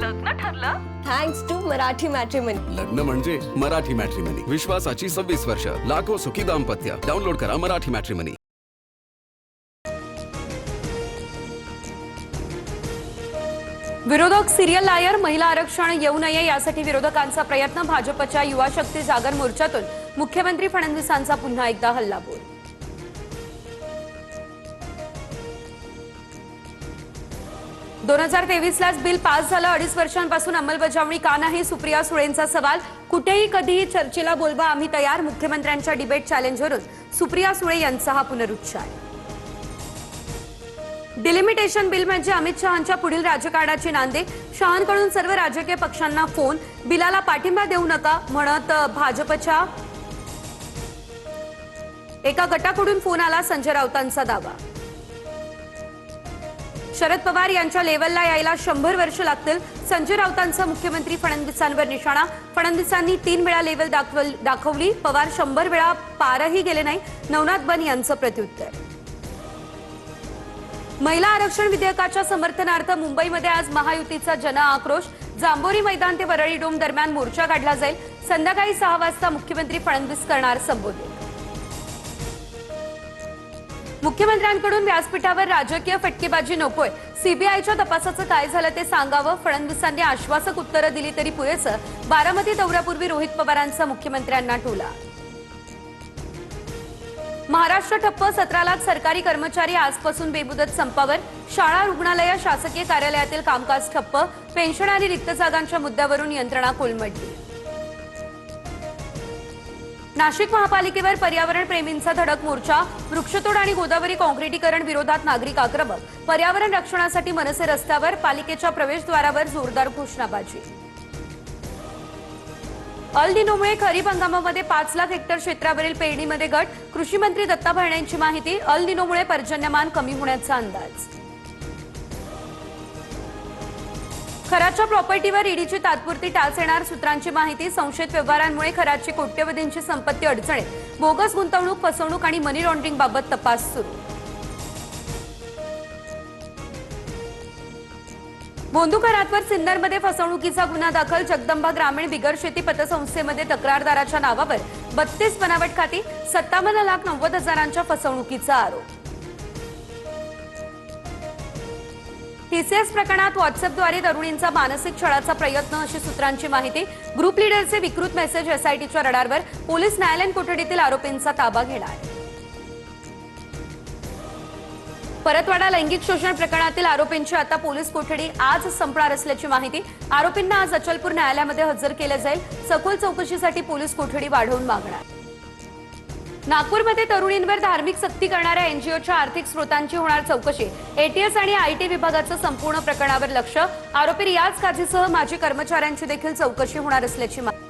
लग्न ठरलं? Thanks to Marathi matrimony. लग्न म्हणजे मराठी मॅट्रिमनी. विश्वासाची 26 वर्ष. लाखो सुखी दाम्पत्य. डाउनलोड करा मराठी मॅट्रिमनी. विरोधक सिरियल लायर महिला आरक्षण येऊ नये यासाठी विरोधकांचा प्रयत्न. भाजपच्या युवा शक्ती जागर मोर्चातून मुख्यमंत्री फडणवीसांचा पुन्हा एकदा हल्लाबोल. दोन 2023लाच बिल पास झालं. 2.5 वर्षांपासून अंमलबजावणी का नाही? सुप्रिया सुळेंचा सवाल. कुठेही कधीही चर्चेला बोलवा, आम्ही तयार. मुख्यमंत्र्यांच्या डिबेट चॅलेंजवरून सुप्रिया सुळे यांचा हा पुनरुच्चार. डिलिमिटेशन बिल म्हणजे अमित शहांच्या पुढील राजकारणाची नांदी. शहांकडून सर्व राजकीय पक्षांना फोन. बिलाला पाठिंबा देऊ नका म्हणत भाजपच्या एका गटाकडून फोन आला. संजय राऊतांचा दावा. शरद पवार यांच्या लेवलला यायला 100 वर्ष लागतील. संजय राऊतांचा मुख्यमंत्री फडणवीसांवर निशाणा. फडणवीसांनी 3 वेळा लेवल दाखवली. पवार 100 वेळा पारही गेले नाही. नवनाथ बन यांचं प्रत्युत्तर. महिला आरक्षण विधेयकाच्या समर्थनार्थ मुंबईमध्ये आज महायुतीचा जन आक्रोश. जांभोरी मैदान ते वरळी डोम दरम्यान मोर्चा काढला जाईल. संध्याकाळी 6 वाजता मुख्यमंत्री फडणवीस करणार संबोधित. मुख्यमंत्र्यांकडून व्यासपीठावर राजकीय फटकेबाजी नकोय. सीबीआयच्या तपासाचं काय झालं ते सांगावं. फडणवीसांनी आश्वासक उत्तरं दिली तरी पुरेसं. बारामती दौऱ्यापूर्वी रोहित पवारांचा मुख्यमंत्र्यांना टोला. महाराष्ट्र ठप्प. 17 लाख सरकारी कर्मचारी आजपासून बेमुदत संपावर. शाळा, रुग्णालय, शासकीय कार्यालयातील कामकाज ठप्प. पेन्शन आणि रिक्त जागांच्या मुद्द्यावरून यंत्रणा कोलमडली. नाशिक महापालिकेवर पर्यावरण प्रेमींचा धडक मोर्चा. वृक्षतोड आणि गोदावरी काँक्रिटीकरण विरोधात नागरिक आक्रमक. पर्यावरण रक्षणासाठी मनसे रस्त्यावर. पालिकेच्या प्रवेशद्वारावर जोरदार घोषणाबाजी. अल निनोमुळे खरीप हंगामामध्ये 5 लाख हेक्टर क्षेत्रावरील पेरणीमध्ये घट. कृषी मंत्री दत्ता भरणेंची माहिती. अल निनोमुळे पर्जन्यमान कमी होण्याचा अंदाज. खराच्या प्रॉपर्टीवर ईडीची तात्पुरती टाच येणार. सूत्रांची माहिती. संशयित व्यवहारांमुळे खराची कोट्यवधींची संपत्ती अडचणीत. बोगस गुंतवणूक, फसवणूक आणि मनी लॉन्ड्रिंग बाबत तपास सुरू. बोंधू करातवर सिन्नरमध्ये फसवणुकीचा गुन्हा दाखल. जगदंबा ग्रामीण बिगर शेती पतसंस्थेमध्ये तक्रारदाराच्या नावावर 32 बनावट खाती. 57,90,000च्या फसवणुकीचा आरोप. टीसीएस प्रकरणात व्हॉट्सअपद्वारे तरुणींचा मानसिक छळाचा प्रयत्न अशी सूत्रांची माहिती. ग्रुप लीडरचे विकृत मेसेज एसआयटीच्या रडारवर. पोलीस न्यायालयीन कोठडीतील आरोपींचा ताबा घेणार. परतवाडा लैंगिक शोषण प्रकरणातील आरोपींची आता पोलीस कोठडी आज संपणार असल्याची माहिती. आरोपींना आज अचलपूर न्यायालयामध्ये हजर केलं जाईल. सखोल चौकशीसाठी पोलीस कोठडी वाढवून मागणार. नागपूरमध्ये तरुणींवर धार्मिक सक्ती करणाऱ्या एनजीओच्या आर्थिक स्रोतांची होणार चौकशी. एटीएस आणि आयटी विभागाचं संपूर्ण प्रकरणावर लक्ष. आरोपी रियाज काझीसह माजी कर्मचाऱ्यांची देखील चौकशी होणार असल्याची माहिती.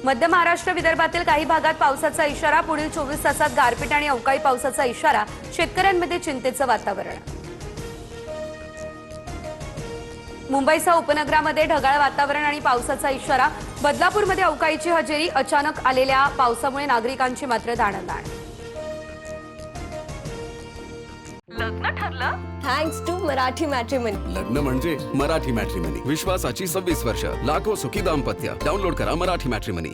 मध्य महाराष्ट्र, विदर्भातील काही भागात पावसाचा इशारा. पुढील 24 तासात गारपीट आणि अवकाळी पावसाचा इशारा. शेतकऱ्यांमध्ये चिंतेचं वातावरण. मुंबईसह उपनगरामध्ये ढगाळ वातावरण आणि पावसाचा इशारा. बदलापूरमध्ये अवकाळीची हजेरी. अचानक आलेल्या पावसामुळे नागरिकांची मात्र दाणादाण. लग्न ठरलं? Thanks to Marathi matrimony. लग्न म्हणजे मराठी मॅट्रिमनी. विश्वासाची 26 वर्ष. लाखो सुखी दाम्पत्य. डाउनलोड करा मराठी मॅट्रिमनी.